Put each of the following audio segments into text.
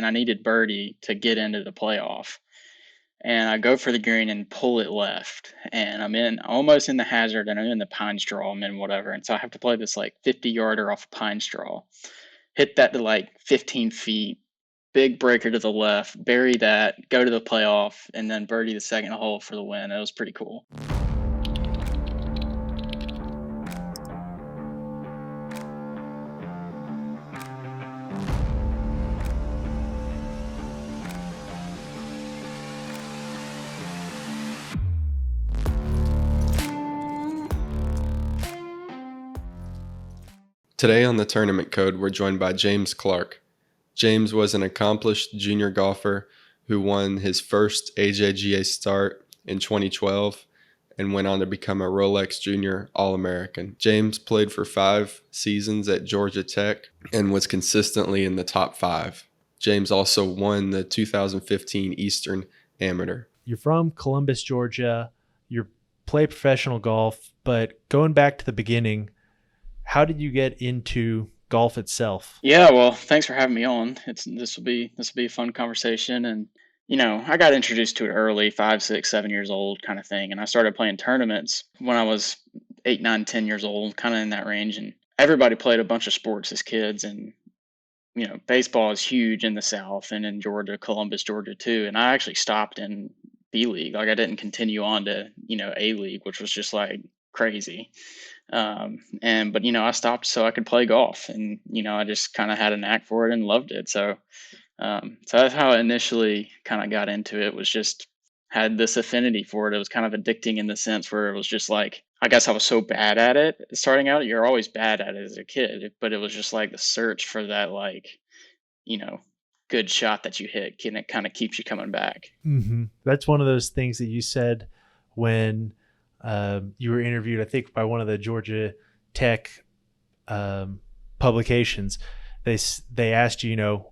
and I needed birdie to get into the playoff. And I go for the green and pull it left, and I'm in almost in the hazard, and I'm in the pine straw. I'm in whatever, and so I have to play this like 50-yarder off a pine straw, hit that to like 15 feet, big breaker to the left, bury that, go to the playoff, and then birdie the second hole for the win. It was pretty cool. Today on the Tournament Code, we're joined by James Clark. James was an accomplished junior golfer who won his first AJGA start in 2012 and went on to become a Rolex Junior All-American. James played for 5 seasons at Georgia Tech and was consistently in the top 5. James also won the 2015 Eastern Amateur. You're from Columbus, Georgia. You play professional golf, but going back to the beginning, how did you get into golf itself? Yeah, well, thanks for having me on. This will be a fun conversation, and I got introduced to it early, 5, 6, 7 years old, kind of thing, and I started playing tournaments when I was 8, 9, 10 years old, kind of in that range. And everybody played a bunch of sports as kids, and baseball is huge in the South and in Georgia, Columbus, Georgia too. And I actually stopped in B League, like I didn't continue on to A League, which was just like crazy. But I stopped so I could play golf, and I just kind of had a knack for it and loved it. So that's how I initially kind of got into it. Was just had this affinity for it. It was kind of addicting in the sense where it was just like, I guess I was so bad at it starting out. You're always bad at it as a kid, but it was just like the search for that, like, good shot that you hit, and it kind of keeps you coming back. Mm-hmm. That's one of those things that you said when you were interviewed, I think, by one of the Georgia Tech publications. They asked you,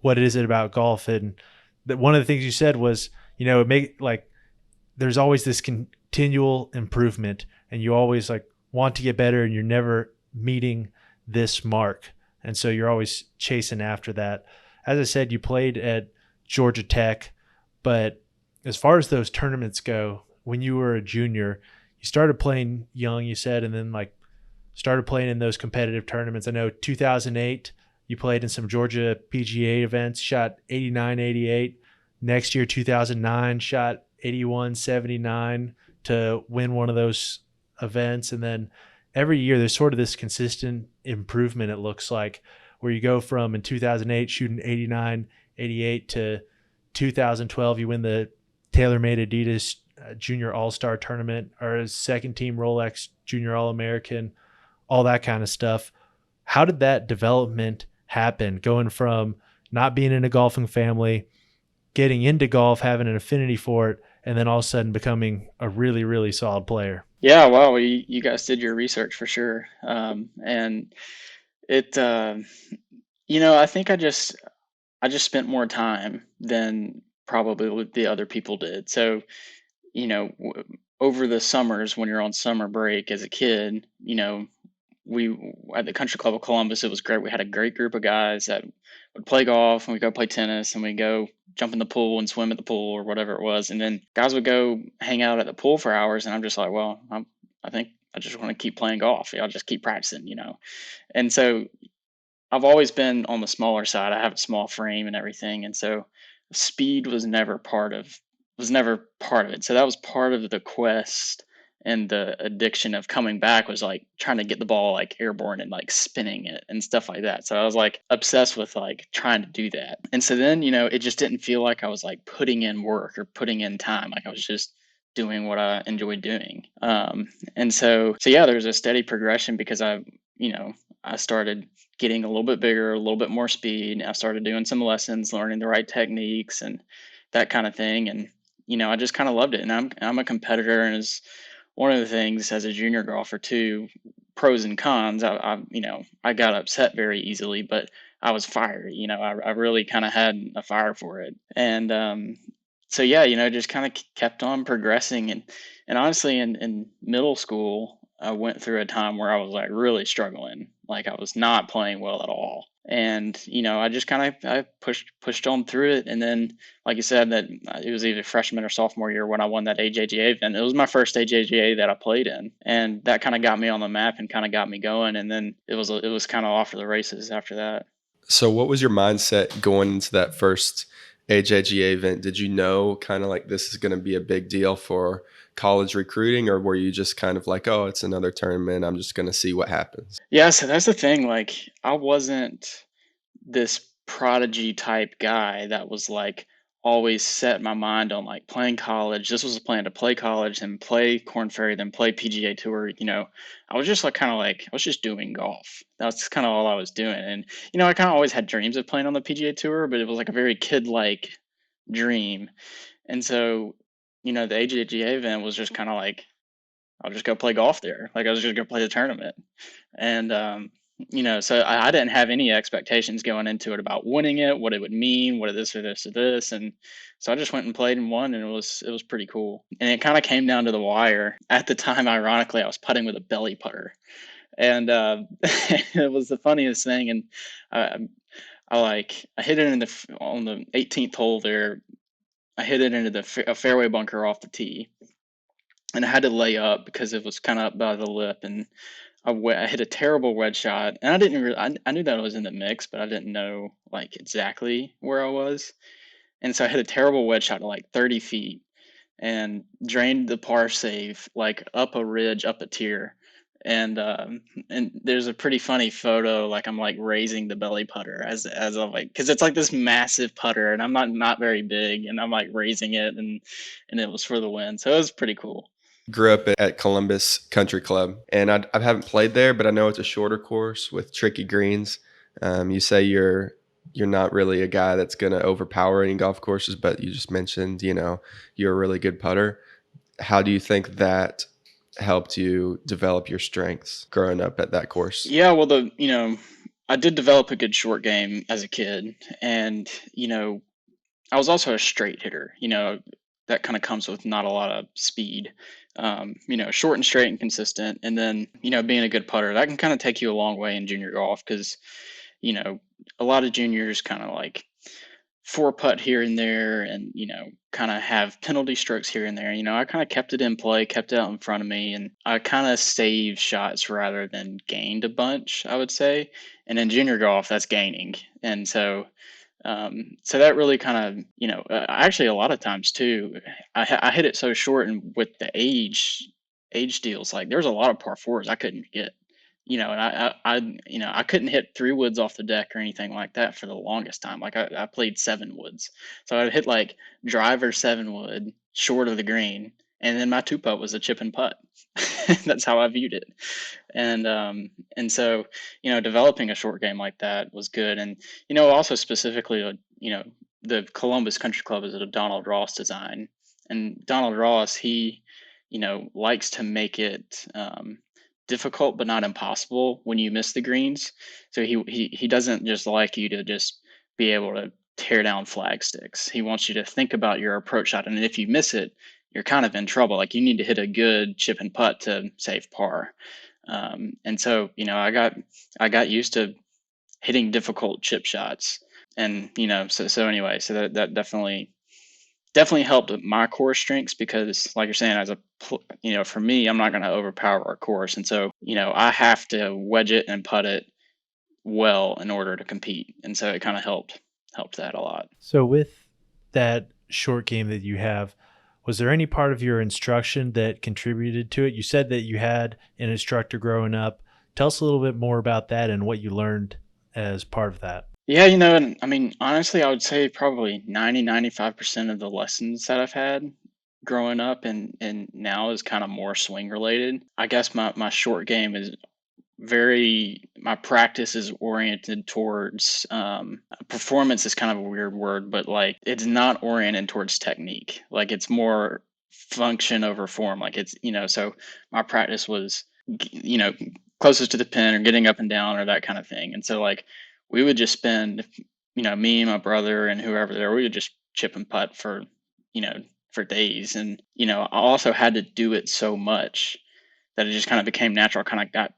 what is it about golf, and that one of the things you said was, there's always this continual improvement, and you always like want to get better, and you're never meeting this mark, and so you're always chasing after that. As I said, you played at Georgia Tech, but as far as those tournaments go, when you were a junior, you started playing young, you said, and then like started playing in those competitive tournaments. I know 2008, you played in some Georgia PGA events, shot 89, 88. Next year, 2009, shot 81, 79 to win one of those events. And then every year there's sort of this consistent improvement, it looks like, where you go from in 2008 shooting 89, 88 to 2012, you win the TaylorMade Adidas Junior All-Star Tournament, or a second team Rolex Junior All-American, all that kind of stuff. How did that development happen, going from not being in a golfing family, getting into golf, having an affinity for it, and then all of a sudden becoming a really, really solid player? Yeah, well, you guys did your research for sure. And it, I think I just spent more time than probably the other people did. So, over the summers when you're on summer break as a kid, we at the Country Club of Columbus, it was great. We had a great group of guys that would play golf, and we go play tennis, and we go jump in the pool and swim at the pool or whatever it was. And then guys would go hang out at the pool for hours, and I'm just like, well, I think I just want to keep playing golf. I'll just keep practicing, And so I've always been on the smaller side. I have a small frame and everything, and so speed was never part of it. So that was part of the quest and the addiction of coming back, was like trying to get the ball like airborne and like spinning it and stuff like that. So I was like obsessed with like trying to do that. And so then, it just didn't feel like I was like putting in work or putting in time. Like I was just doing what I enjoyed doing. And so yeah, there's a steady progression because I started getting a little bit bigger, a little bit more speed. I started doing some lessons, learning the right techniques and that kind of thing. And, I just kind of loved it. And I'm a competitor, and it's one of the things as a junior golfer too, pros and cons. I got upset very easily, but I was fiery. I really kind of had a fire for it. And so yeah, just kind of kept on progressing. And honestly, in middle school, I went through a time where I was like really struggling, like I was not playing well at all. And I just kind of I pushed on through it, and then, like you said, that it was either freshman or sophomore year when I won that AJGA event. It was my first AJGA that I played in, and that kind of got me on the map and kind of got me going. And then it was kind of off to the races after that. So, what was your mindset going into that first AJGA event? Did you know kind of like this is going to be a big deal for college recruiting, or were you just kind of like, oh, it's another tournament, I'm just going to see what happens? Yeah, so that's the thing. Like, I wasn't this prodigy type guy that was like always set my mind on like playing college. This was a plan to play college and play Corn Ferry, then play PGA Tour. I was just like kind of like I was just doing golf. That's kind of all I was doing. And I kind of always had dreams of playing on the PGA Tour, but it was like a very kid like dream. And so, the AJGA event was just kind of like I'll just go play golf there. Like I was just gonna play the tournament. And so I didn't have any expectations going into it about winning it, what it would mean, what this or this or this. And so I just went and played and won, and it was pretty cool. And it kind of came down to the wire. At the time, ironically, I was putting with a belly putter, and it was the funniest thing. And I, I hit it on the 18th hole there. I hit it into a fairway bunker off the tee, and I had to lay up because it was kind of up by the lip, and I hit a terrible wedge shot, and I didn't really, I knew that I was in the mix, but I didn't know like exactly where I was, and so I hit a terrible wedge shot at like 30 feet, and drained the par save like up a ridge, up a tier, and there's a pretty funny photo, like I'm like raising the belly putter as I'm like, because it's like this massive putter, and I'm not very big, and I'm like raising it, and it was for the win, so it was pretty cool. Grew up at Columbus Country Club, and I haven't played there, but I know it's a shorter course with tricky greens. You say you're not really a guy that's going to overpower any golf courses, but you just mentioned you're a really good putter. How do you think that helped you develop your strengths growing up at that course? Yeah, well, I did develop a good short game as a kid, and I was also a straight hitter. That kind of comes with not a lot of speed. Short and straight and consistent, and then being a good putter, that can kind of take you a long way in junior golf, because you know a lot of juniors kind of like four putt here and there, and kind of have penalty strokes here and there. I kind of kept it in play, kept it out in front of me, and I kind of saved shots rather than gained a bunch, I would say. And in junior golf, that's gaining. And so that really kind of, actually a lot of times too, I hit it so short, and with the age deals, like there's a lot of par fours I couldn't get, and I couldn't hit 3 woods off the deck or anything like that for the longest time. Like I played 7 woods, so I'd hit like driver 7 wood short of the green, and then my two putt was a chip and putt. That's how I viewed it, and so developing a short game like that was good. And also specifically, the Columbus Country Club is a Donald Ross design, and Donald Ross, he likes to make it difficult but not impossible when you miss the greens. So he doesn't just like you to just be able to tear down flag sticks. He wants you to think about your approach shot, and if you miss it, you're kind of in trouble. Like you need to hit a good chip and putt to save par. And so I got used to hitting difficult chip shots, and so anyway, so that definitely helped with my core strengths, because like you're saying, for me, I'm not going to overpower our course, and so I have to wedge it and putt it well in order to compete, and so it kind of helped that a lot. So with that short game that you have, was there any part of your instruction that contributed to it? You said that you had an instructor growing up. Tell us a little bit more about that and what you learned as part of that. Yeah, and I mean, honestly, I would say probably 95% of the lessons that I've had growing up and now is kind of more swing related. I guess my short game is my practice is oriented towards performance is kind of a weird word, but like it's not oriented towards technique. Like it's more function over form. Like it's, so my practice was, closest to the pin or getting up and down or that kind of thing. And so like we would just spend, me and my brother and whoever there, we would just chip and putt for days. And, I also had to do it so much that it just kind of became natural.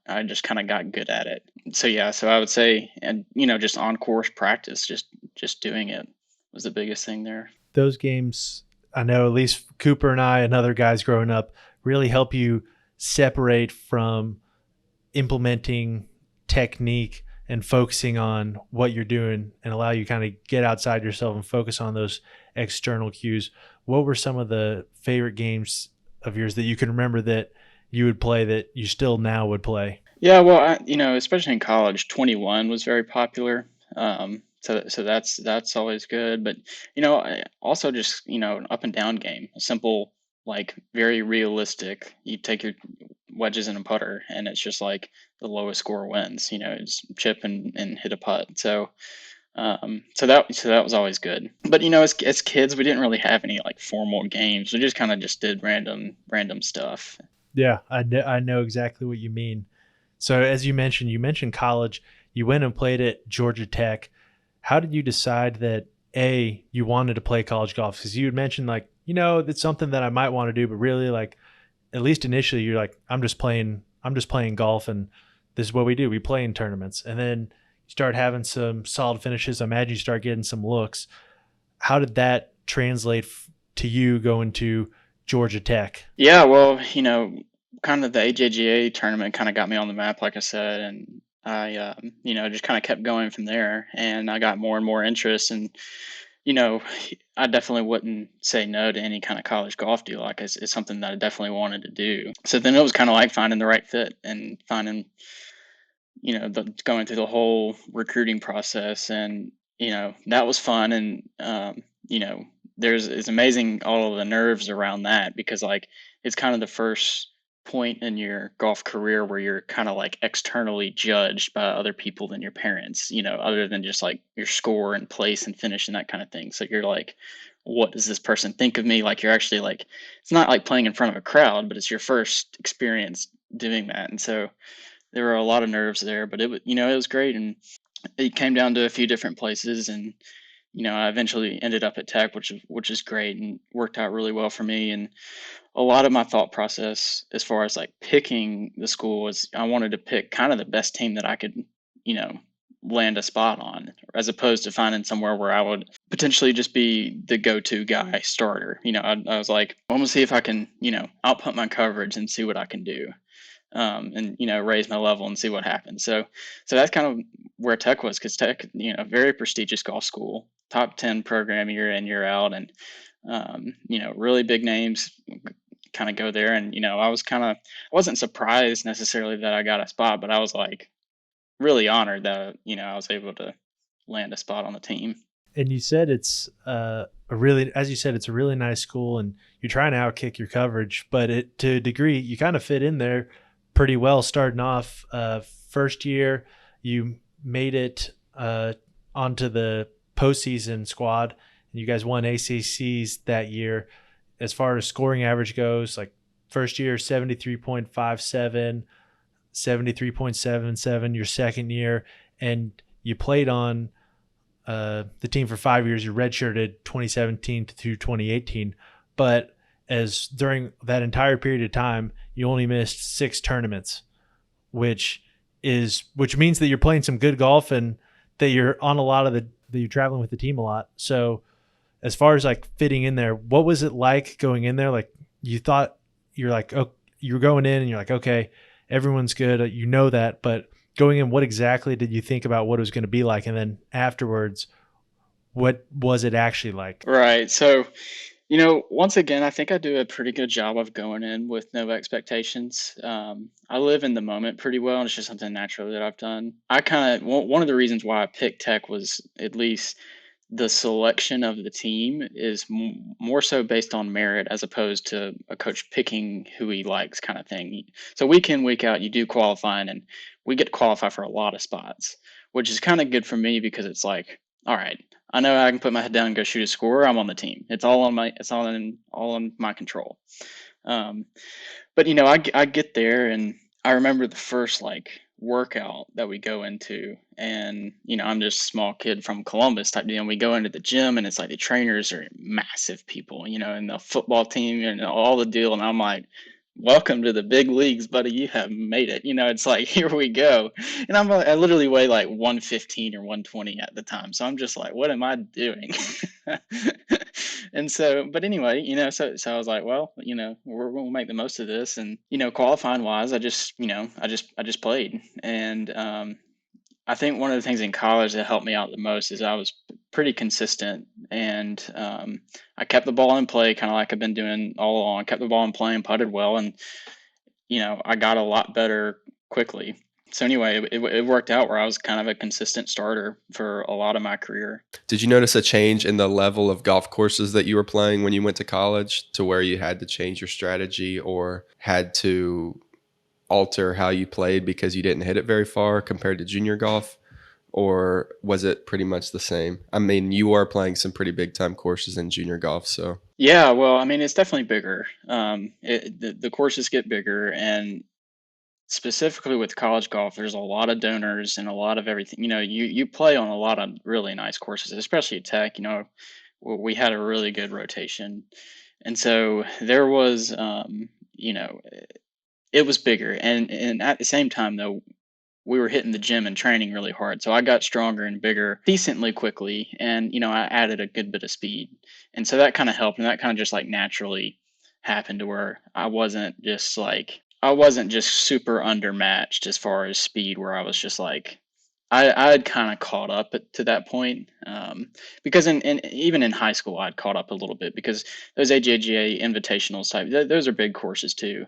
I just kind of got good at it. So yeah, so I would say, and just on course practice, just doing it was the biggest thing there. Those games, I know at least Cooper and I and other guys growing up, really help you separate from implementing technique and focusing on what you're doing, and allow you kind of get outside yourself and focus on those external cues. What were some of the favorite games of yours that you can remember that you would play that you still now would play? Yeah, well, especially in college, 21 was very popular. So that's always good. But also just an up and down game, a simple, like, very realistic. You take your wedges in a putter, and it's just like the lowest score wins. It's chip and hit a putt. So that was always good. But as kids, we didn't really have any like formal games. We just kind of just did random stuff. Yeah, I know exactly what you mean. So as you mentioned college. You went and played at Georgia Tech. How did you decide that you wanted to play college golf? Because you had mentioned like it's something that I might want to do, but really like at least initially you're like I'm just playing golf, and this is what we do. We play in tournaments, and then you start having some solid finishes. I imagine you start getting some looks. How did that translate to you going to Georgia Tech? Yeah, well, kind of the AJGA tournament kind of got me on the map, like I said, and I, just kind of kept going from there, and I got more and more interest, and you know, I definitely wouldn't say no to any kind of college golf deal. Like it's something that I definitely wanted to do. So then it was kind of like finding the right fit and finding, going through the whole recruiting process, and that was fun, and it's amazing all of the nerves around that, because like it's kind of the first point in your golf career where you're kind of like externally judged by other people than your parents, other than just like your score and place and finish and that kind of thing. So you're like, what does this person think of me? Like, you're actually like, it's not like playing in front of a crowd, but it's your first experience doing that. And so there were a lot of nerves there, but it was great. And it came down to a few different places, and I eventually ended up at Tech, which is great and worked out really well for me. And a lot of my thought process as far as like picking the school was, I wanted to pick kind of the best team that I could, you know, land a spot on, as opposed to finding somewhere where I would potentially just be the go-to guy starter. I was like, I'm gonna see if I can, output my coverage and see what I can do, and raise my level and see what happens. So that's kind of where Tech was, because Tech, very prestigious golf school, top 10 program year in, year out, and really big names kind of go there. And I wasn't surprised necessarily that I got a spot, but I was like really honored that I was able to land a spot on the team. And you said it's a really, as you said, it's a really nice school, and you're trying to outkick your coverage, but to a degree, you kind of fit in there pretty well starting off. First year, you made it onto the postseason squad, and you guys won ACCs that year. As far as scoring average goes, like first year, 73.57, 73.77, your second year, and you played on the team for 5 years. You redshirted 2017 through 2018, but as during that entire period of time, you only missed 6 tournaments, which means that you're playing some good golf and that you're on a lot of that you're traveling with the team a lot. So as far as like fitting in there, what was it like going in there? Like you thought you're like, oh, you're going in and you're like, okay, everyone's good. That, but going in, what exactly did you think about what it was going to be like? And then afterwards, what was it actually like? Right. So, once again, I think I do a pretty good job of going in with no expectations. I live in the moment pretty well, and it's just something naturally that I've done. I kind of, one of the reasons why I picked Tech was, at least the selection of the team is more so based on merit, as opposed to a coach picking who he likes, kind of thing. So week in, week out, you do qualifying, and we get to qualify for a lot of spots, which is kind of good for me, because it's like, all right, I know I can put my head down and go shoot a score. I'm on the team. It's all in my control. Um, but I get there, and I remember the first like workout that we go into, and I'm just a small kid from Columbus type deal, and we go into the gym, and it's like the trainers are massive people, and the football team and all the deal, and I'm like welcome to the big leagues, buddy. You have made it. It's like, here we go. And I literally weigh like 115 or 120 at the time. So I'm just like, what am I doing? And so, but anyway, so I was like, well, we'll make the most of this. And, qualifying wise, I just played. And, I think one of the things in college that helped me out the most is I was pretty consistent, and I kept the ball in play, kind of like I've been doing all along. Kept the ball in play and putted well, and I got a lot better quickly. So anyway, it worked out where I was kind of a consistent starter for a lot of my career. Did you notice a change in the level of golf courses that you were playing when you went to college to where you had to change your strategy or had to alter how you played because you didn't hit it very far compared to junior golf? Or was it pretty much the same? I mean, you are playing some pretty big time courses in junior golf, so. Yeah, well, I mean, it's definitely bigger. The courses get bigger, and specifically with college golf, there's a lot of donors and a lot of everything. You play on a lot of really nice courses, especially at Tech. We had a really good rotation, and so there was, it was bigger, and at the same time though, we were hitting the gym and training really hard. So I got stronger and bigger decently quickly, and I added a good bit of speed, and so that kind of helped, and that kind of just like naturally happened to where I wasn't just super undermatched as far as speed, where I was just like I had kind of caught up to that point, because even in high school I'd caught up a little bit because those AJGA invitationals type those are big courses too.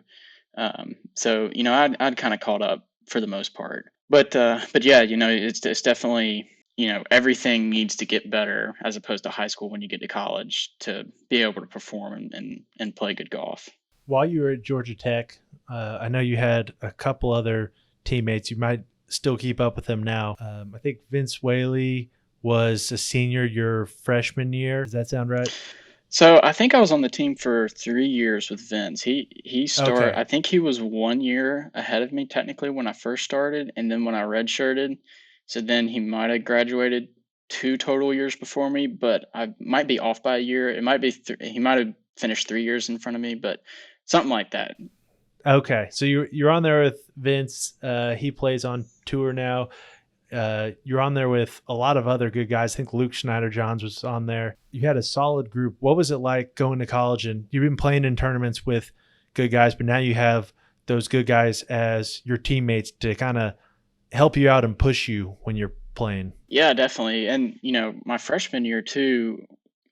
So I'd kind of caught up for the most part, but yeah, it's definitely everything needs to get better as opposed to high school when you get to college to be able to perform and play good golf. While you were at Georgia Tech, I know you had a couple other teammates. You might still keep up with them now. I think Vince Whaley was a senior your freshman year. Does that sound right? So I think I was on the team for 3 years with Vince. I Okay. think he was 1 year ahead of me technically when I first started, and then when I redshirted, so then he might have graduated 2 total years before me, but I might be off by a year. It might be he might have finished 3 years in front of me, but something like that. Okay. So you're on there with Vince. He plays on tour now. You're on there with a lot of other good guys. I think Luke Schneider Johns was on there. You had a solid group. What was it like going to college? And you've been playing in tournaments with good guys, but now you have those good guys as your teammates to kind of help you out and push you when you're playing. Yeah, definitely. And my freshman year too,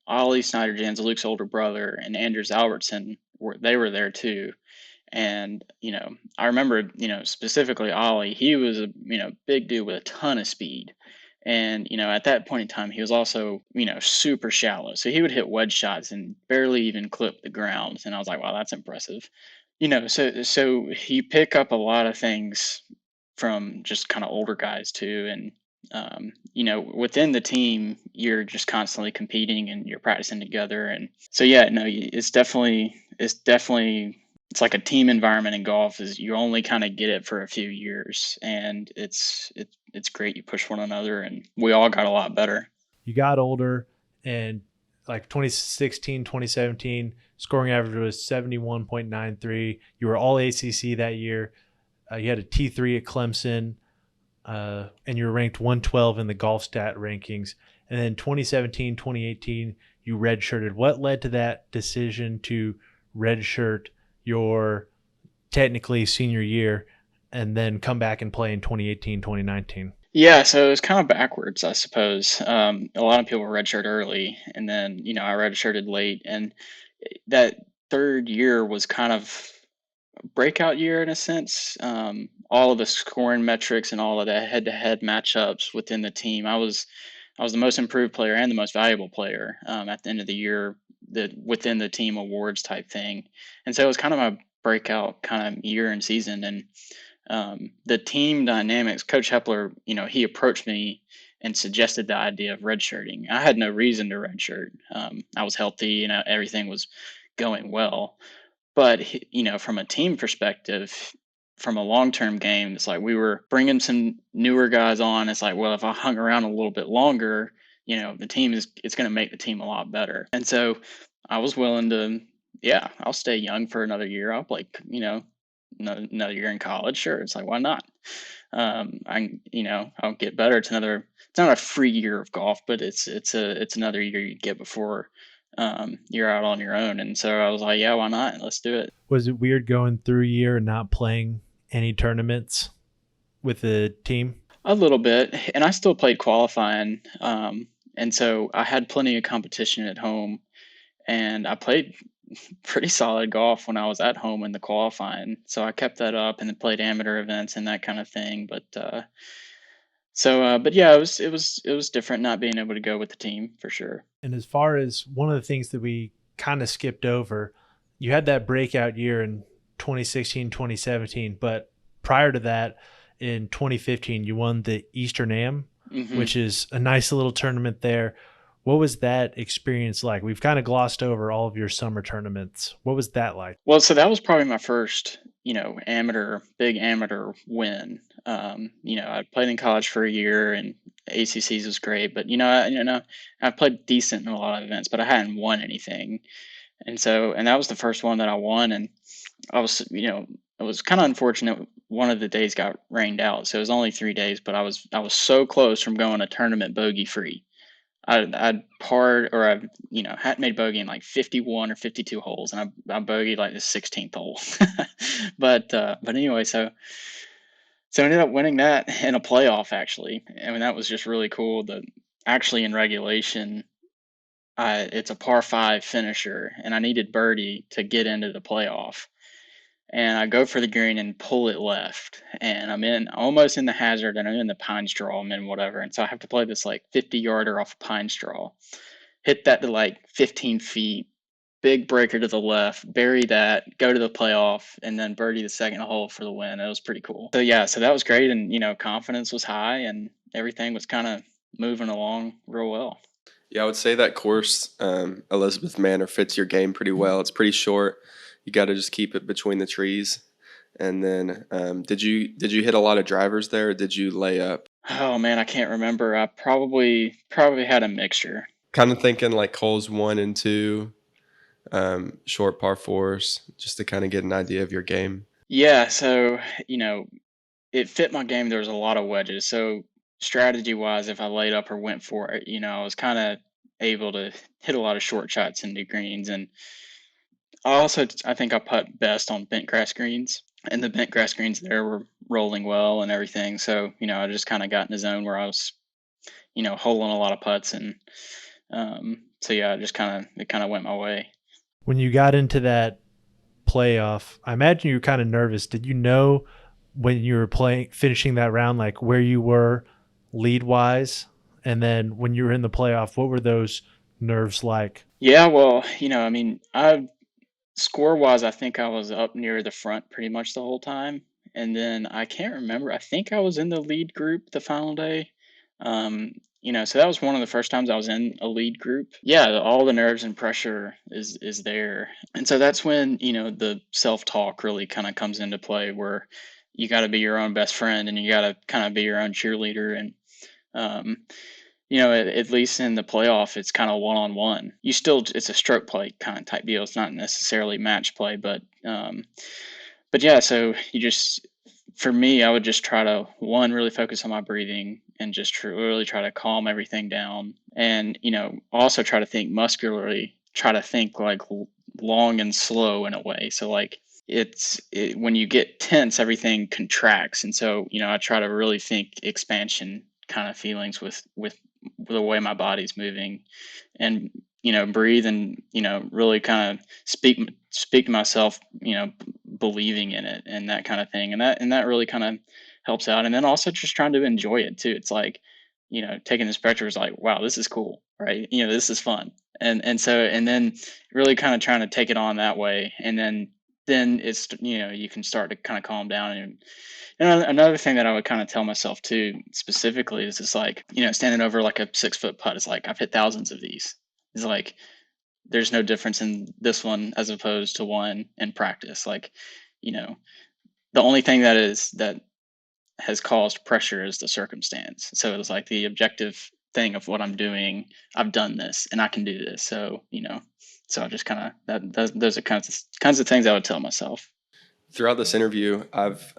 Ollie Snyder Jans, Luke's older brother, and Anders Albertson were there too. And, I remember, specifically Ollie, he was a, big dude with a ton of speed. And, at that point in time, he was also, super shallow. So he would hit wedge shots and barely even clip the ground. And I was like, wow, that's impressive. So you pick up a lot of things from just kind of older guys too. And, within the team, you're just constantly competing and you're practicing together. And so, yeah, no, it's like a team environment in golf is you only kind of get it for a few years, and it's great. You push one another, and we all got a lot better. You got older, and like 2016, 2017, scoring average was 71.93. You were all ACC that year. You had a T3 at Clemson, and you were ranked 112 in the golf stat rankings. And then 2017, 2018, you redshirted. What led to that decision to redshirt your technically senior year and then come back and play in 2018, 2019? Yeah, so it was kind of backwards, I suppose. A lot of people redshirt early, and then I redshirted late, and that third year was kind of a breakout year in a sense. All of the scoring metrics and all of the head-to-head matchups within the team, I was the most improved player and the most valuable player at the end of the year, within the team awards type thing, and so it was kind of a breakout kind of year and season. And the team dynamics, Coach Hepler, he approached me and suggested the idea of redshirting. I had no reason to redshirt. I was healthy and everything was going well. But from a team perspective, from a long-term game, it's like we were bringing some newer guys on. It's like, well, if I hung around a little bit longer, the team it's going to make the team a lot better. And so I was willing to yeah, I'll stay young for another year. I'll play, another year in college. Sure, it's like why not? I'll get better. It's not a free year of golf, but it's another year you get before you're out on your own. And so I was like, yeah, why not? Let's do it. Was it weird going through a year and not playing any tournaments with the team? A little bit, and I still played qualifying. And so I had plenty of competition at home, and I played pretty solid golf when I was at home in the qualifying. So I kept that up and then played amateur events and that kind of thing. But yeah, it was different not being able to go with the team for sure. And as far as one of the things that we kind of skipped over, you had that breakout year in 2016, 2017, but prior to that, in 2015, you won the Eastern Am, Hmm. which is a nice little tournament there. What was that experience like? We've kind of glossed over all of your summer tournaments. What was that like? Well, so that was probably my first, big amateur win. I played in college for a year, and ACCs was great, but I played decent in a lot of events, but I hadn't won anything. And that was the first one that I won, and I was, it was kind of unfortunate. One of the days got rained out, so it was only 3 days, but I was so close from going to tournament bogey free. I'd parred or hadn't made bogey in like 51 or 52 holes, and I bogeyed like the 16th hole. But anyway, so I ended up winning that in a playoff actually. I mean that was just really cool. The Actually in regulation, it's a par five finisher, and I needed birdie to get into the playoff. And I go for the green and pull it left, and I'm in almost in the hazard, and I'm in the pine straw. I'm in whatever, and so I have to play this like 50-yarder off a pine straw, hit that to like 15 feet, big breaker to the left, bury that, go to the playoff, and then birdie the second hole for the win. It was pretty cool. So yeah, so that was great, and confidence was high, and everything was kind of moving along real well. Yeah, I would say that course, Elizabeth Manor, fits your game pretty well. It's pretty short. You got to just keep it between the trees. And then, did you hit a lot of drivers there, or did you lay up? Oh man, I can't remember. I probably had a mixture. Kind of thinking like holes 1 and 2, short par fours, just to kind of get an idea of your game. Yeah, so you know, it fit my game. There was a lot of wedges. So strategy wise, if I laid up or went for it, I was kind of able to hit a lot of short shots into greens. And I think I putt best on bent grass greens, and the bent grass greens there were rolling well and everything. So I just kind of got in the zone where I was holing a lot of putts, and so yeah, it kind of went my way. When you got into that playoff, I imagine you were kind of nervous. Did you know when you were playing, finishing that round, like where you were lead wise? And then when you were in the playoff, what were those nerves like? Yeah, well, I mean, I score wise, I think I was up near the front pretty much the whole time. And then I can't remember. I think I was in the lead group the final day. So that was one of the first times I was in a lead group. Yeah, all the nerves and pressure is there. And so that's when, the self-talk really kind of comes into play, where you got to be your own best friend, and you got to kind of be your own cheerleader. And um, at least in the playoff, it's kind of one on one. It's a stroke play kind of type deal. It's not necessarily match play, but yeah. So for me, I would just try to one really focus on my breathing, and just really try to calm everything down, and also try to think muscularly, try to think like long and slow in a way. So like when you get tense, everything contracts, and so I try to really think expansion kind of feelings with the way my body's moving, and breathe, and really kind of speak to myself, believing in it and that kind of thing, and that really kind of helps out. And then also just trying to enjoy it too. It's like taking this picture is like, wow, this is cool, right? This is fun. And then really kind of trying to take it on that way, and then it's you can start to kind of calm down. And another thing that I would kind of tell myself too, specifically, is it's like, standing over like a 6 foot putt is like, I've hit thousands of these. It's like, there's no difference in this one as opposed to one in practice. Like, you know, the only thing that has caused pressure is the circumstance. So it's like the objective thing of what I'm doing. I've done this and I can do this. So, so I just kind of, those are kinds of things I would tell myself. Throughout this interview, I've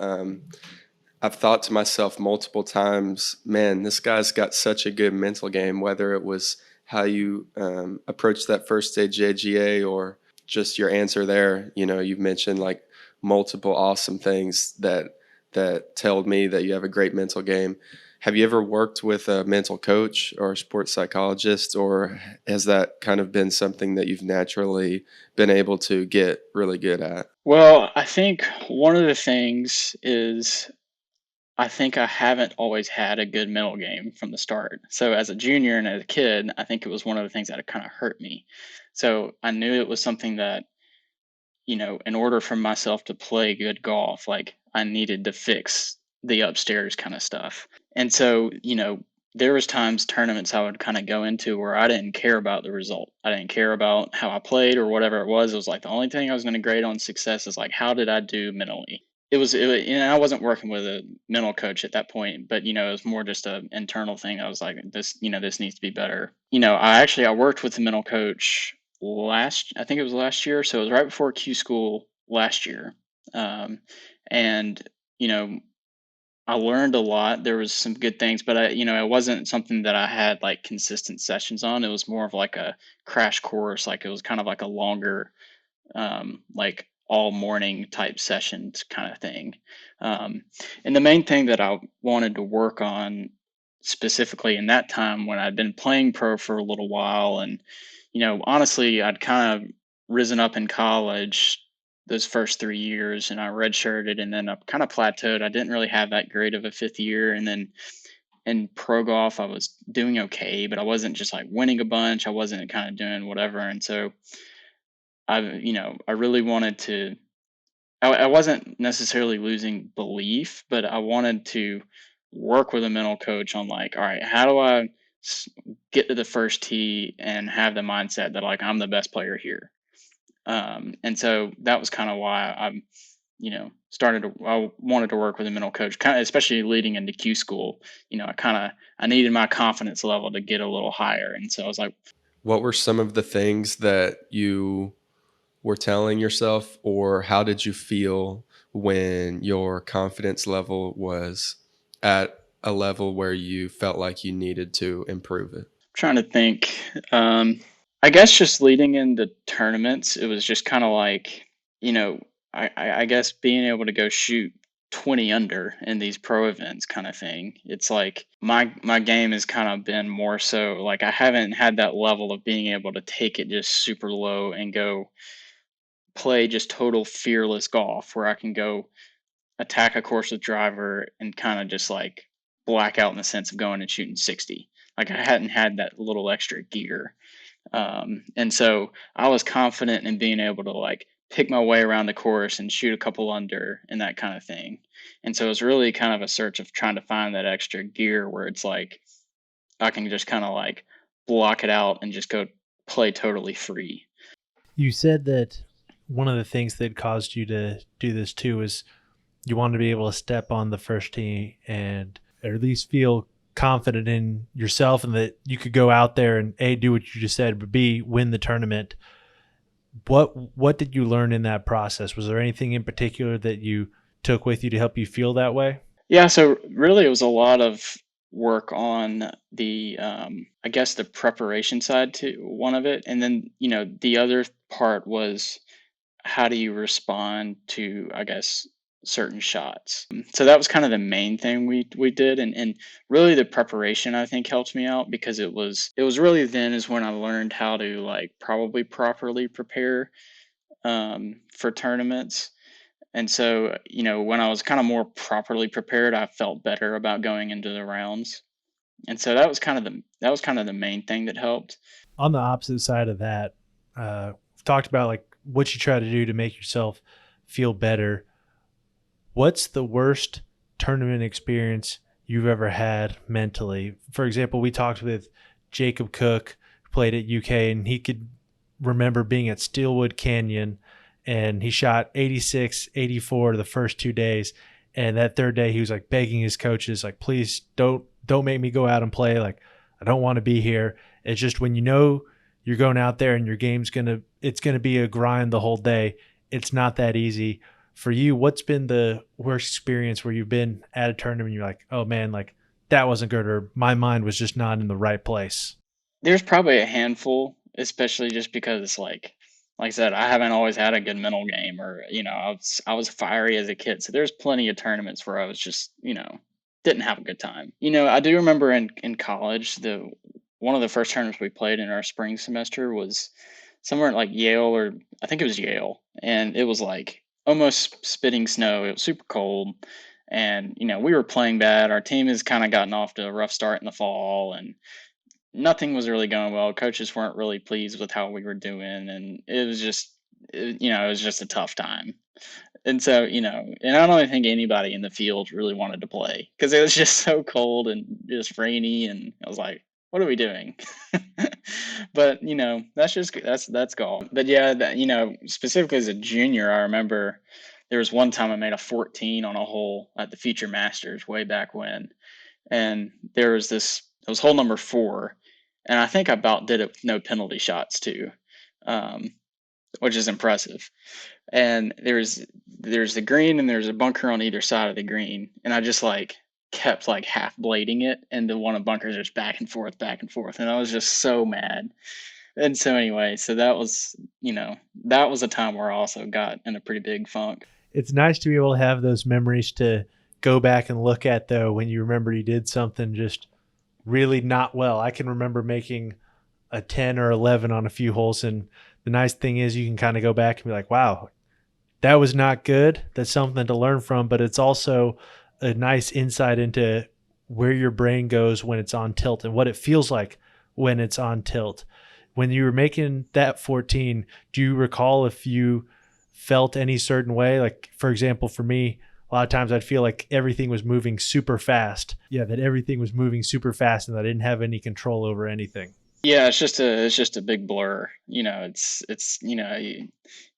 thought to myself multiple times, man, this guy's got such a good mental game, whether it was how you approached that first stage JGA or just your answer there. You've mentioned like multiple awesome things that told me that you have a great mental game. Have you ever worked with a mental coach or a sports psychologist, or has that kind of been something that you've naturally been able to get really good at? Well, I think one of the things is I think I haven't always had a good mental game from the start. So as a junior and as a kid, I think it was one of the things that kind of hurt me. So I knew it was something that, in order for myself to play good golf, like I needed to fix the upstairs kind of stuff. And so, there was times tournaments I would kind of go into where I didn't care about the result. I didn't care about how I played or whatever it was. It was like the only thing I was going to grade on success is like, how did I do mentally? I wasn't working with a mental coach at that point, but it was more just an internal thing. I was like, this needs to be better. I worked with a mental coach I think it was last year. So it was right before Q school last year. And, you know, I learned a lot. There was some good things, but it wasn't something that I had like consistent sessions on. It was more of like a crash course. Like it was kind of like a longer, like all morning type sessions kind of thing. Um, and the main thing that I wanted to work on specifically in that time when I'd been playing pro for a little while, and honestly, I'd kind of risen up in college those first 3 years, and I redshirted, and then I kind of plateaued. I didn't really have that great of a fifth year, and then in pro golf, I was doing okay, but I wasn't just like winning a bunch. I wasn't kind of doing whatever, and so I really wanted to. I wasn't necessarily losing belief, but I wanted to work with a mental coach on like, all right, how do I get to the first tee and have the mindset that like I'm the best player here. And so that was kind of why I wanted to work with a mental coach, kind of, especially leading into Q school. I needed my confidence level to get a little higher. And so I was like, what were some of the things that you were telling yourself, or how did you feel when your confidence level was at a level where you felt like you needed to improve it? trying to think. I guess just leading into tournaments, it was just kind of like, you know, I guess being able to go shoot 20 under in these pro events kind of thing. It's like my game has kind of been more so like I haven't had that level of being able to take it just super low and go play just total fearless golf where I can go attack a course with driver and kind of just like black out in the sense of going and shooting 60. Like I hadn't had that little extra gear. And so I was confident in being able to like pick my way around the course and shoot a couple under and that kind of thing. And so it was really kind of a search of trying to find that extra gear where it's like I can just kind of like block it out and just go play totally free. You said that one of the things that caused you to do this too is you wanted to be able to step on the first tee and or at least feel confident in yourself and that you could go out there and A, do what you just said, but B, win the tournament. What did you learn in that process? Was there anything in particular that you took with you to help you feel that way? Yeah, so really it was a lot of work on the I guess the preparation side to one of it. And then, the other part was how do you respond to, I guess, certain shots. So that was kind of the main thing we did, and really the preparation I think helped me out because it was really then is when I learned how to like probably properly prepare for tournaments. And so, when I was kind of more properly prepared, I felt better about going into the rounds. And so that was kind of the main thing that helped. On the opposite side of that, we've talked about like what you try to do to make yourself feel better. What's the worst tournament experience you've ever had mentally? For example, we talked with Jacob Cook, who played at UK, and he could remember being at Steelwood Canyon, and he shot 86, 84 the first 2 days. And that third day, he was like begging his coaches, like, please don't make me go out and play. Like, I don't want to be here. It's just when you know you're going out there and your game's it's gonna be a grind the whole day. It's not that easy. For you, what's been the worst experience where you've been at a tournament and you're like, oh man, like that wasn't good, or my mind was just not in the right place? There's probably a handful, especially just because like I said, I haven't always had a good mental game, or I was fiery as a kid. So there's plenty of tournaments where I was just, didn't have a good time. I do remember in college, the one of the first tournaments we played in our spring semester was somewhere at like Yale, or I think it was Yale, and it was like almost spitting snow. It was super cold, and we were playing bad. Our team has kind of gotten off to a rough start in the fall, and nothing was really going well. Coaches weren't really pleased with how we were doing, and it was just, it was just a tough time. And so, and I don't even think anybody in the field really wanted to play because it was just so cold and just rainy, and I was like, "What are we doing?" But that's golf. But yeah, specifically as a junior, I remember there was one time I made a 14 on a hole at the Future Masters way back when, and there was this. It was hole number 4, and I think I about did it with no penalty shots too, um, which is impressive. And there's the green and there's a bunker on either side of the green, and I just like kept like half blading it, and the one of bunkers just back and forth, and I was just so mad. And so anyway, so that was a time where I also got in a pretty big funk. It's nice to be able to have those memories to go back and look at, though, when you remember you did something just really not well. I can remember making a 10 or 11 on a few holes, and the nice thing is you can kind of go back and be like, wow, that was not good. That's something to learn from, but it's also a nice insight into where your brain goes when it's on tilt and what it feels like when it's on tilt. When you were making that 14, do you recall if you felt any certain way? Like, for example, for me, a lot of times I'd feel like everything was moving super fast. Yeah, that everything was moving super fast and I didn't have any control over anything. Yeah, it's just a big blur. It's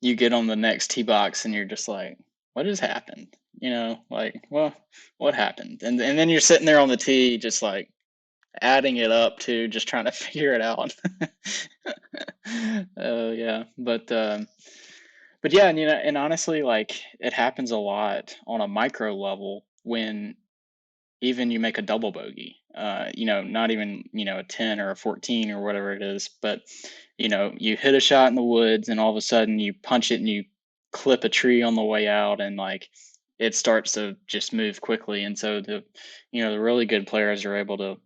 you get on the next tee box and you're just like, what has happened? Like, well, what happened? And then you're sitting there on the tee just like adding it up to just trying to figure it out. Oh yeah, but yeah, and honestly, like it happens a lot on a micro level when even you make a double bogey, not even, a 10 or a 14 or whatever it is, but, you hit a shot in the woods and all of a sudden you punch it and you clip a tree on the way out, and like it starts to just move quickly. And so the really good players are able to,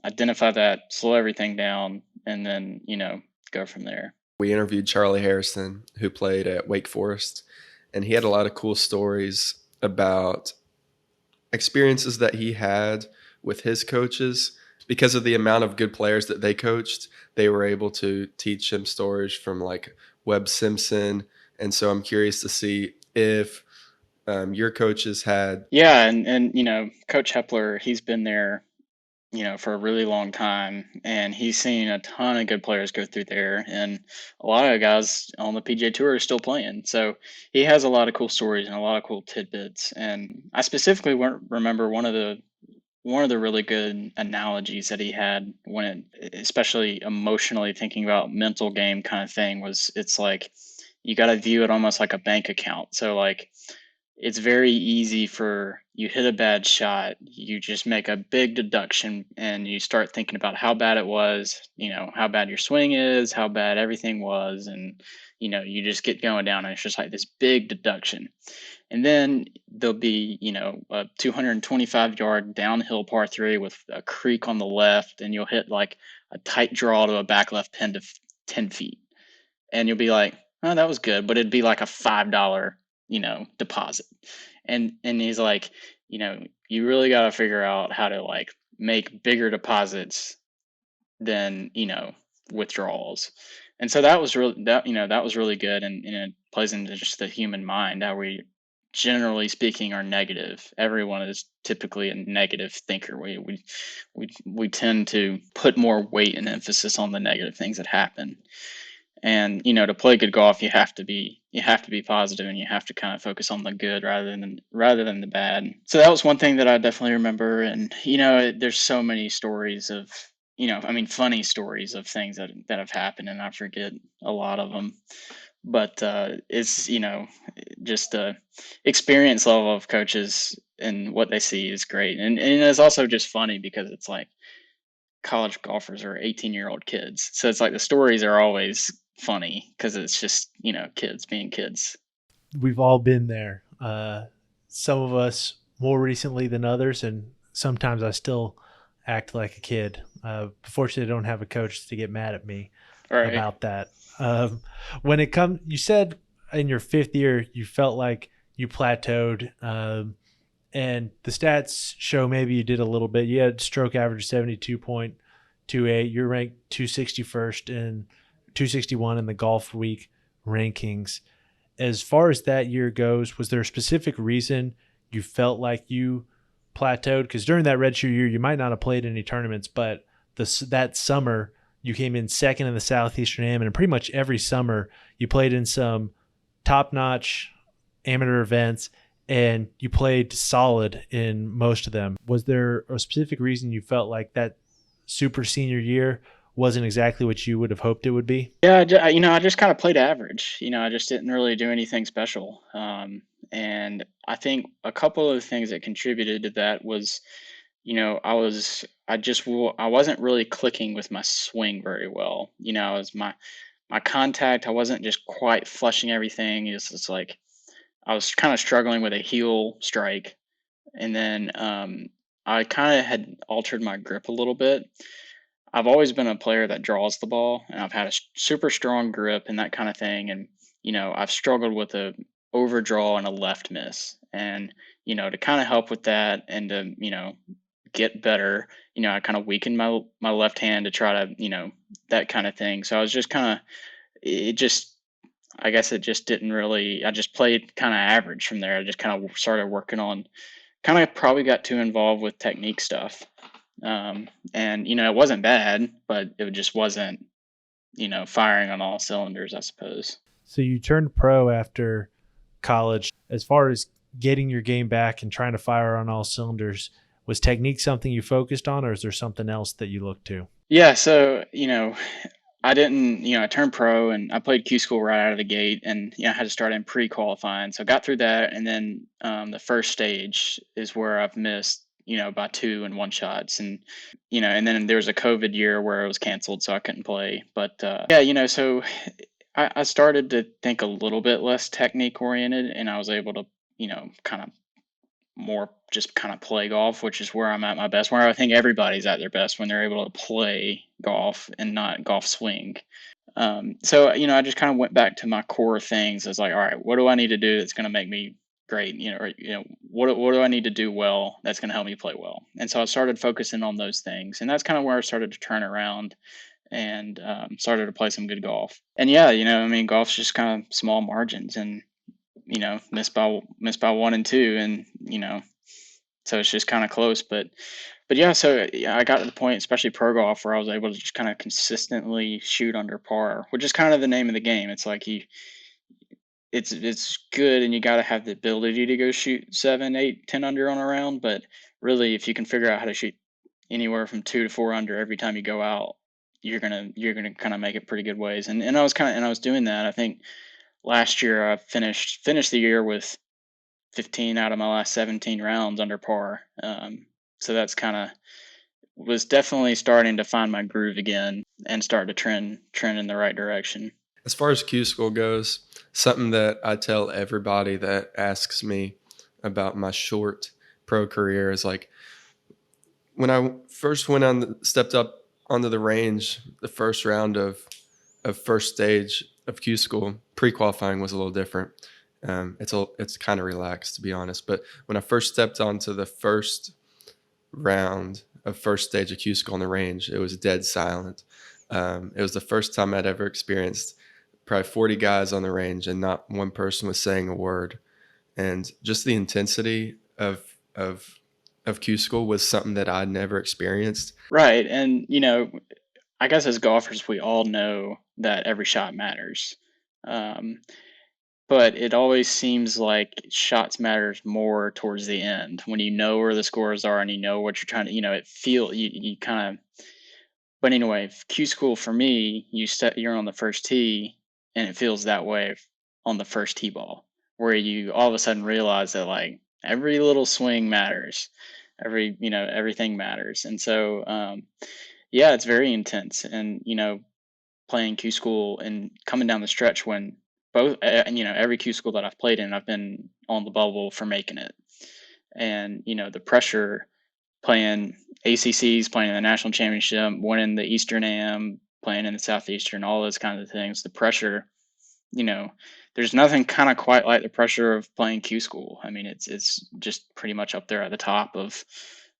identify that, slow everything down, and then, go from there. We interviewed Charlie Harrison, who played at Wake Forest, and he had a lot of cool stories about experiences that he had with his coaches. Because of the amount of good players that they coached, they were able to teach him stories from like Webb Simpson. And so I'm curious to see if your coaches had. Yeah, and Coach Hepler, he's been there, for a really long time, and he's seen a ton of good players go through there, and a lot of guys on the PGA Tour are still playing. So he has a lot of cool stories and a lot of cool tidbits. And I specifically remember one of the really good analogies that he had when especially emotionally thinking about mental game kind of thing, was it's like you got to view it almost like a bank account. So like it's very easy for you hit a bad shot, you just make a big deduction and you start thinking about how bad it was, how bad your swing is, how bad everything was, and you just get going down, and it's just like this big deduction. And then there'll be, a 225-yard downhill par 3 with a creek on the left, and you'll hit like a tight draw to a back left pin to 10 feet. And you'll be like, oh, that was good, but it'd be like a $5, deposit. And he's like, you really got to figure out how to like make bigger deposits than, withdrawals. And so that was really good, and it plays into just the human mind, how we generally speaking are negative. Everyone is typically a negative thinker. We tend to put more weight and emphasis on the negative things that happen. And to play good golf, you have to be positive, and you have to kind of focus on the good rather than the bad. So that was one thing that I definitely remember. And there's so many stories of I mean, funny stories of things that have happened, and I forget a lot of them. But it's just the experience level of coaches and what they see is great, and it's also just funny because it's like college golfers are 18-year-old kids, so it's like the stories are always funny because it's just kids being kids. We've all been there. Some of us more recently than others, and sometimes I still act like a kid. Fortunately, I don't have a coach to get mad at me All right. about that. When it comes, you said in your fifth year you felt like you plateaued, and the stats show maybe you did a little bit. You had stroke average 72.28. You're ranked 261st and 261 in the Golf Week rankings. As far as that year goes, was there a specific reason you felt like you plateaued? Because during that redshirt year, you might not have played any tournaments, but that summer you came in second in the Southeastern Am, and pretty much every summer you played in some top-notch amateur events, and you played solid in most of them. Was there a specific reason you felt like that super senior year wasn't exactly what you would have hoped it would be? Yeah, I just kind of played average. I just didn't really do anything special. And I think a couple of the things that contributed to that was, I wasn't really clicking with my swing very well. I was my contact, I wasn't just quite flushing everything. It's like I was kind of struggling with a heel strike, and then I kind of had altered my grip a little bit. I've always been a player that draws the ball, and I've had a super strong grip and that kind of thing. And I've struggled with a overdraw and a left miss, and to kind of help with that and to get better, I kind of weakened my left hand to try to that kind of thing. So I was just kind of it just I guess it just didn't really. I just played kind of average from there. I just kind of started working on kind of probably got too involved with technique stuff. And it wasn't bad, but it just wasn't, firing on all cylinders, I suppose. So you turned pro after college. As far as getting your game back and trying to fire on all cylinders, was technique something you focused on, or is there something else that you looked to? Yeah, so I didn't, I turned pro and I played Q school right out of the gate, and I had to start in pre-qualifying, so got through that, and then the first stage is where I've missed, by 2 and 1 shots, and then there was a COVID year where it was canceled, so I couldn't play. But yeah, so I started to think a little bit less technique oriented, and I was able to, kind of more just kind of play golf, which is where I'm at my best, where I think everybody's at their best when they're able to play golf and not golf swing. So, I just kind of went back to my core things. It's like, all right, what do I need to do that's going to make me great? What do I need to do well that's going to help me play well? And so I started focusing on those things, and that's kind of where I started to turn around and started to play some good golf. And yeah, I mean, golf's just kind of small margins, and miss by 1 and 2, and so it's just kind of close. But yeah, so yeah, I got to the point, especially pro golf, where I was able to just kind of consistently shoot under par, which is kind of the name of the game. It's like it's good, and you got to have the ability to go shoot 7, 8, 10 under on a round. But really, if you can figure out how to shoot anywhere from 2 to 4 under every time you go out, you're gonna kind of make it pretty good ways. And I was doing that. I think last year I finished the year with 15 out of my last 17 rounds under par. So that's kind of was definitely starting to find my groove again and start to trend in the right direction. As far as Q school goes, something that I tell everybody that asks me about my short pro career is like, when I first stepped up onto the range, the first round of first stage of Q school, pre-qualifying was a little different. It's kind of relaxed, to be honest. But when I first stepped onto the first round of first stage of Q school on the range, it was dead silent. It was the first time I'd ever experienced probably 40 guys on the range, and not one person was saying a word. And just the intensity of Q school was something that I'd never experienced. Right. And, I guess as golfers, we all know that every shot matters. Um, but it always seems like shots matters more towards the end when you know where the scores are and you know what you're trying to, it feel you kind of But anyway, Q school for me, you're on the first tee, and it feels that way on the first tee ball, where you all of a sudden realize that like every little swing matters, everything matters, and so yeah, it's very intense, and playing Q school and coming down the stretch when every Q school that I've played in, I've been on the bubble for making it, and the pressure playing ACCs, playing in the national championship, winning the Eastern AM, playing in the Southeastern, all those kinds of things. The pressure, you know, there's nothing kind of quite like the pressure of playing Q school. I mean, it's just pretty much up there at the top of,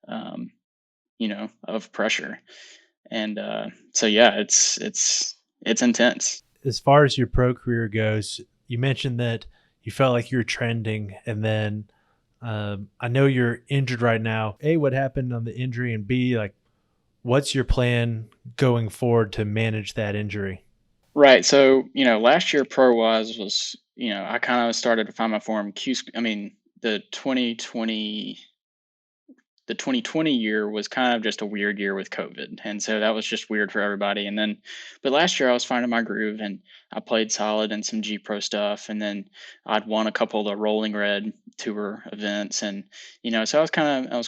um, of pressure. And so yeah, it's intense. As far as your pro career goes, you mentioned that you felt like you were trending, and then I know you're injured right now. A, what happened on the injury, and B, like, what's your plan going forward to manage that injury? Right. So, last year pro wise was, I kind of started to find my form. I mean, the 2020 the 2020 year was kind of just a weird year with COVID. And so that was just weird for everybody. But last year I was finding my groove and I played solid in some G Pro stuff. And then I'd won a couple of the Rolling Red Tour events. And, so I was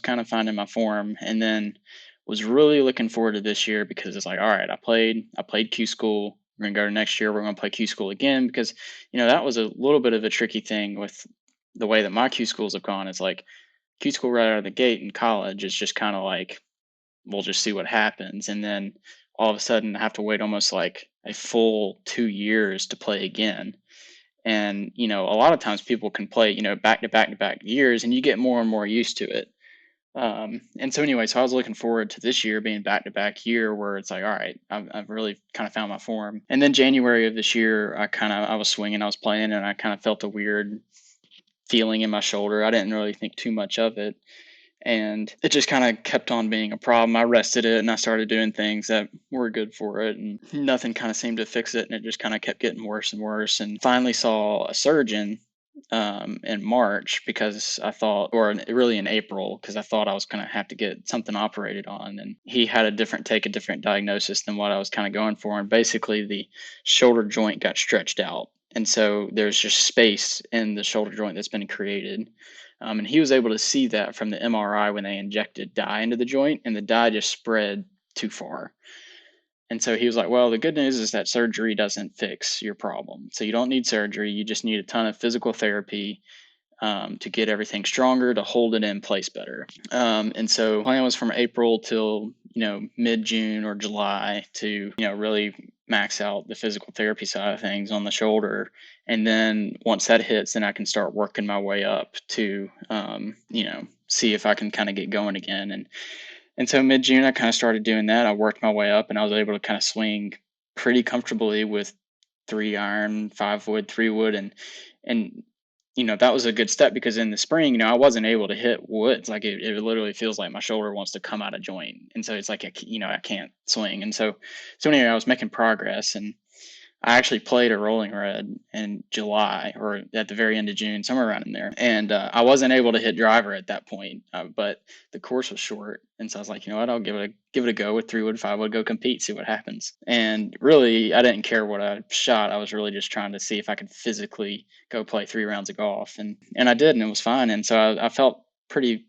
kind of finding my form, and then was really looking forward to this year because it's like, all right, I played Q School. We're going to go to next year. We're going to play Q School again because, that was a little bit of a tricky thing with the way that my Q schools have gone. It's like, Q school right out of the gate in college is just kind of like, we'll just see what happens. And then all of a sudden I have to wait almost like a full 2 years to play again. And, a lot of times people can play, back to back to back years, and you get more and more used to it. And so anyway, so I was looking forward to this year being back to back year where it's like, all right, I've really kind of found my form. And then January of this year, I was swinging, I was playing, and I kind of felt a weird feeling in my shoulder. I didn't really think too much of it. And it just kind of kept on being a problem. I rested it and I started doing things that were good for it, and nothing kind of seemed to fix it. And it just kind of kept getting worse and worse. And finally saw a surgeon in March because I thought, really in April, because I thought I was going to have to get something operated on. And he had a different diagnosis than what I was kind of going for. And basically, the shoulder joint got stretched out. And so there's just space in the shoulder joint that's been created. And he was able to see that from the MRI when they injected dye into the joint, and the dye just spread too far. And so he was like, well, the good news is that surgery doesn't fix your problem. So you don't need surgery. You just need a ton of physical therapy to get everything stronger, to hold it in place better. And so the plan was from April till, mid June or July to, really max out the physical therapy side of things on the shoulder. And then once that hits, then I can start working my way up to, see if I can kind of get going again. And so mid June, I kind of started doing that. I worked my way up, and I was able to kind of swing pretty comfortably with 3 iron, 5 wood, 3 wood, and that was a good step because in the spring, I wasn't able to hit woods. Like it literally feels like my shoulder wants to come out of joint, and so it's like I can't swing. And so anyway, I was making progress, and I actually played a Rolling Red in July or at the very end of June, somewhere around in there. And I wasn't able to hit driver at that point, but the course was short, and so I was like, you know what, I'll give it a go with 3 wood, 5 wood, go compete, see what happens. And really, I didn't care what I shot. I was really just trying to see if I could physically go play 3 rounds of golf, and I did, and it was fine. And so I felt pretty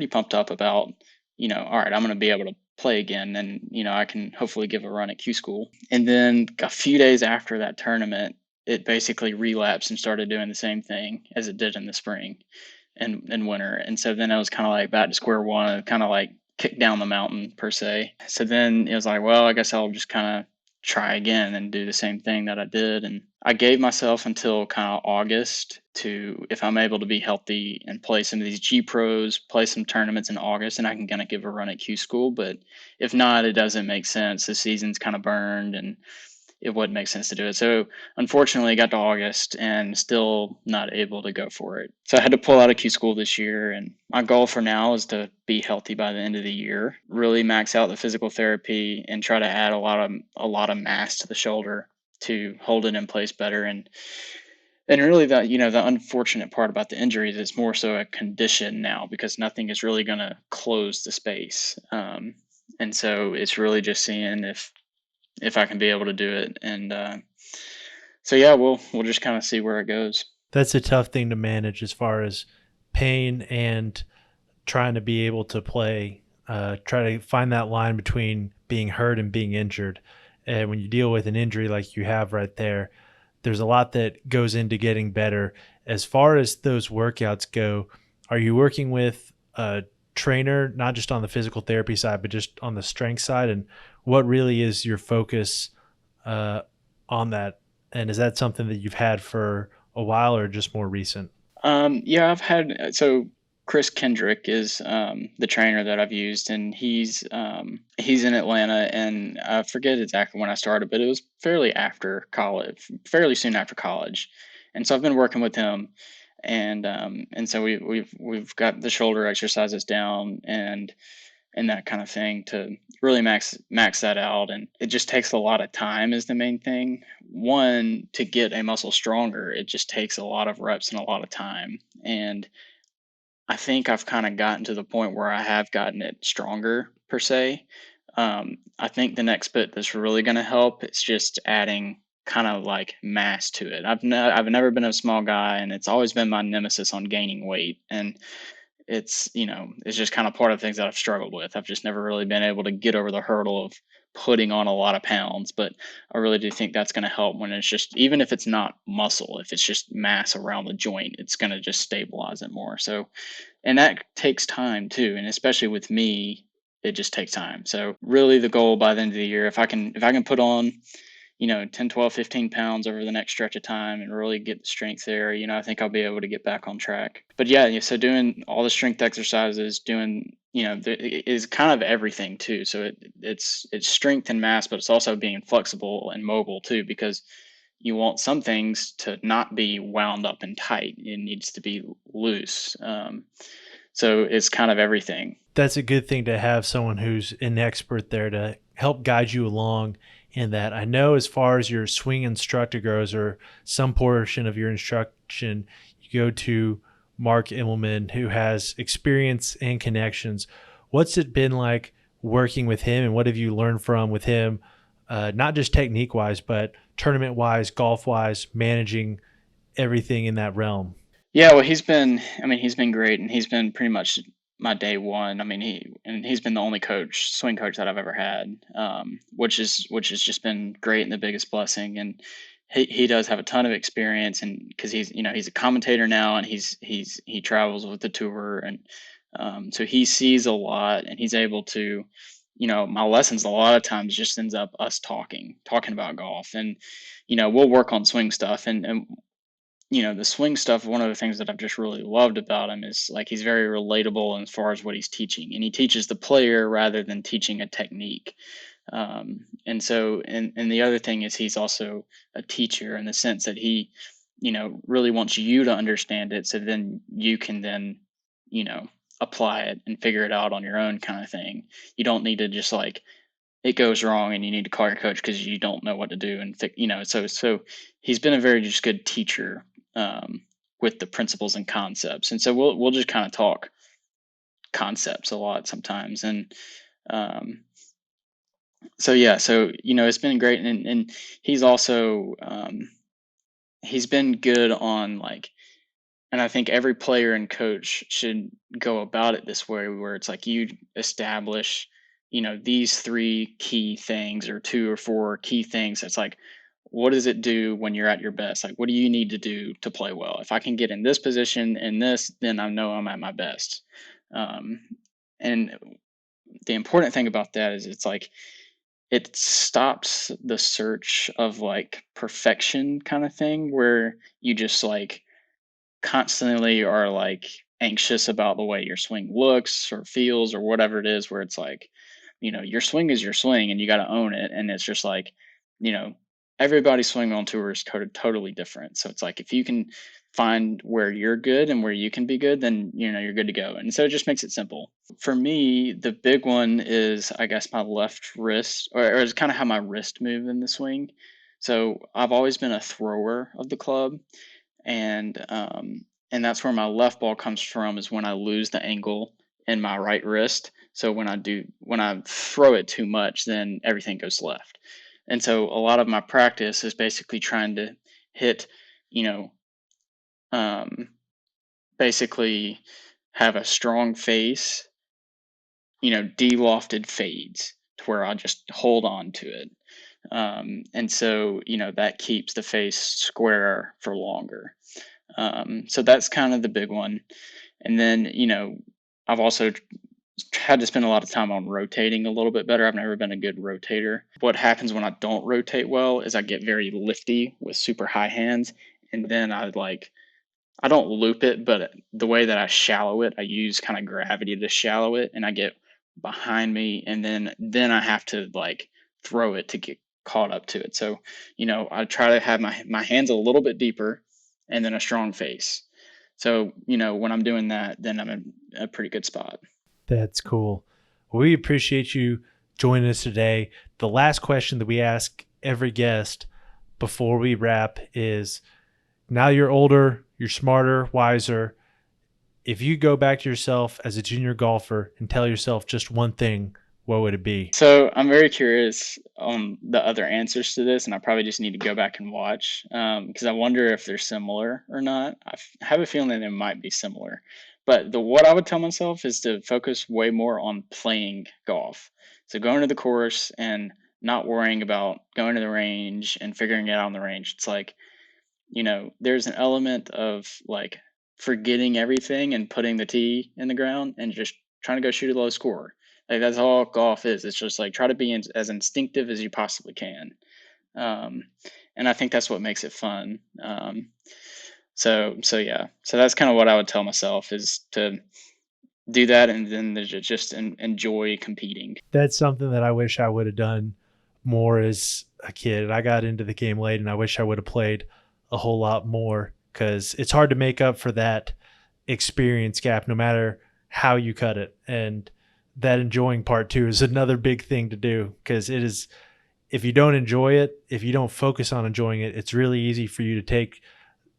pumped up about, all right, I'm going to be able to play again, and I can hopefully give a run at Q school. And then a few days after that tournament, it basically relapsed and started doing the same thing as it did in the spring and winter. And so then I was kind of like back to square one, kind of like kicked down the mountain per se. So then it was like, well, I guess I'll just kind of try again and do the same thing that I did. And I gave myself until kind of August to, if I'm able to be healthy and play some of these G Pros, play some tournaments in August, and I can kind of give a run at Q school. But if not, it doesn't make sense. The season's kind of burned, and it wouldn't make sense to do it. So unfortunately, I got to August and still not able to go for it. So I had to pull out of Q school this year. And my goal for now is to be healthy by the end of the year, really max out the physical therapy, and try to add a lot of mass to the shoulder to hold it in place better. And really, that the unfortunate part about the injury is it's more so a condition now because nothing is really going to close the space. And so it's really just seeing if I can be able to do it. And so yeah, we'll just kind of see where it goes. That's a tough thing to manage as far as pain and trying to be able to play. Try to find that line between being hurt and being injured. And when you deal with an injury like you have right there, there's a lot that goes into getting better. As far as those workouts go, are you working with a trainer, not just on the physical therapy side, but just on the strength side? And what really is your focus uh, on that? And is that something that you've had for a while or just more recent? Yeah, I've had so Chris Kendrick is the trainer that I've used, and he's in Atlanta, and I forget exactly when I started, but it was fairly after college, fairly soon after college, and so I've been working with him, and so we've got the shoulder exercises down and that kind of thing to really max that out. And it just takes a lot of time is the main thing. One, to get a muscle stronger, it just takes a lot of reps and a lot of time. And I think I've kind of gotten to the point where I have gotten it stronger per se. I think the next bit that's really going to help is just adding kind of like mass to it. I've never been a small guy, and it's always been my nemesis on gaining weight. And it's just kind of part of things that I've struggled with. I've just never really been able to get over the hurdle of putting on a lot of pounds, but I really do think that's going to help when it's just, even if it's not muscle, if it's just mass around the joint, it's going to just stabilize it more. So, and that takes time too. And especially with me, it just takes time. So really the goal by the end of the year, if I can put on 10, 12, 15 pounds over the next stretch of time and really get the strength there, I think I'll be able to get back on track. But yeah, so doing all the strength exercises, doing, is kind of everything too. So it's strength and mass, but it's also being flexible and mobile too, because you want some things to not be wound up and tight. It needs to be loose. So it's kind of everything. That's a good thing to have someone who's an expert there to help guide you along in that. I know as far as your swing instructor goes, or some portion of your instruction, you go to Mark Immelman, who has experience and connections. What's it been like working with him, and what have you learned from with him, not just technique wise, but tournament wise, golf wise, managing everything in that realm? Yeah, well, he's been great, and he's been pretty much my day one. I mean, he's been the only swing coach that I've ever had, which has just been great and the biggest blessing. And he does have a ton of experience, and because he's a commentator now, and he travels with the tour, and so he sees a lot, and he's able to, my lessons a lot of times just ends up us talking about golf, and we'll work on swing stuff, and the swing stuff, one of the things that I've just really loved about him is like he's very relatable as far as what he's teaching, and he teaches the player rather than teaching a technique. And the other thing is he's also a teacher in the sense that he, really wants you to understand it, so then you can then, you know, apply it and figure it out on your own kind of thing. You don't need to just like it goes wrong and you need to call your coach because you don't know what to do and so he's been a very just good teacher, with the principles and concepts, and so we'll just kind of talk concepts a lot sometimes. And um, so yeah, so it's been great. And he's also, he's been good on like, and I think every player and coach should go about it this way, where it's like you establish, these three key things or two or four key things. It's like, what does it do when you're at your best? Like, what do you need to do to play well? If I can get in this position in this, then I know I'm at my best. Um, and the important thing about that is it's like it stops the search of like perfection kind of thing, where you just like constantly are like anxious about the way your swing looks or feels or whatever it is, where it's like, your swing is your swing and you got to own it. And it's just like, you know, everybody's swing on tour is totally different. So it's like, if you can find where you're good and where you can be good, then, you're good to go. And so it just makes it simple. For me, the big one is, I guess, my left wrist, or is kind of how my wrist move in the swing. So I've always been a thrower of the club, and that's where my left ball comes from, is when I lose the angle in my right wrist. So when I throw it too much, then everything goes left. And so a lot of my practice is basically trying to hit, you know, um, basically have a strong face, de-lofted fades to where I just hold on to it. And so, that keeps the face square for longer. So that's kind of the big one. And then, I've also had to spend a lot of time on rotating a little bit better. I've never been a good rotator. What happens when I don't rotate well is I get very lifty with super high hands. And then I don't loop it, but the way that I shallow it, I use kind of gravity to shallow it, and I get behind me, and then I have to throw it to get caught up to it. So, I try to have my hands a little bit deeper and then a strong face. So, when I'm doing that, then I'm in a pretty good spot. That's cool. We appreciate you joining us today. The last question that we ask every guest before we wrap is, now you're older, you're smarter, wiser. If you go back to yourself as a junior golfer and tell yourself just one thing, what would it be? So I'm very curious on the other answers to this, and I probably just need to go back and watch because I wonder if they're similar or not. I have a feeling that they might be similar. But what I would tell myself is to focus way more on playing golf. So going to the course and not worrying about going to the range and figuring it out on the range. It's there's an element of forgetting everything and putting the tee in the ground and just trying to go shoot a low score. That's all golf is. It's just try to be as instinctive as you possibly can. And I think that's what makes it fun. So yeah, so that's kind of what I would tell myself, is to do that and then just enjoy competing. That's something that I wish I would have done more as a kid. I got into the game late, and I wish I would have played a whole lot more, because it's hard to make up for that experience gap no matter how you cut it. And that enjoying part too is another big thing to do, because it is, if you don't enjoy it, if you don't focus on enjoying it, it's really easy for you to take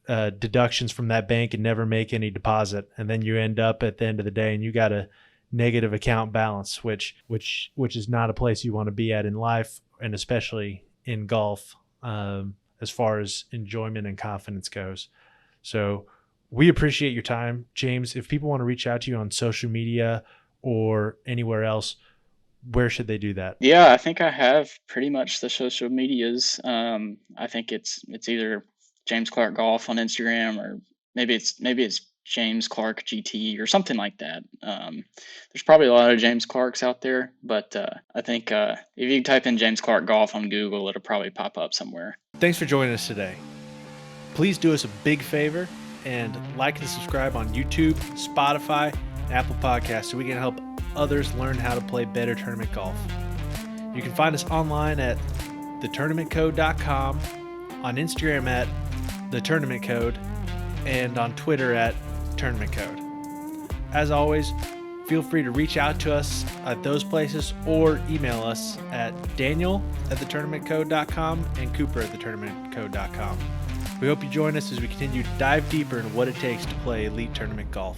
deductions from that bank and never make any deposit, and then you end up at the end of the day and you got a negative account balance, which is not a place you want to be at in life, and especially in golf, as far as enjoyment and confidence goes. So we appreciate your time, James. If people want to reach out to you on social media or anywhere else, where should they do that? Yeah, I think I have pretty much the social medias. I think it's either James Clark Golf on Instagram, or maybe it's James Clark GT or something like that. There's probably a lot of James Clarks out there, but I think if you type in James Clark Golf on Google, it'll probably pop up somewhere. Thanks for joining us today. Please do us a big favor and like and subscribe on YouTube, Spotify, and Apple Podcasts so we can help others learn how to play better tournament golf. You can find us online at thetournamentcode.com, on Instagram at thetournamentcode, and on Twitter at tournamentcode. As always, feel free to reach out to us at those places or email us at daniel@thetournamentcode.com and cooper@thetournamentcode.com. We hope you join us as we continue to dive deeper into what it takes to play elite tournament golf.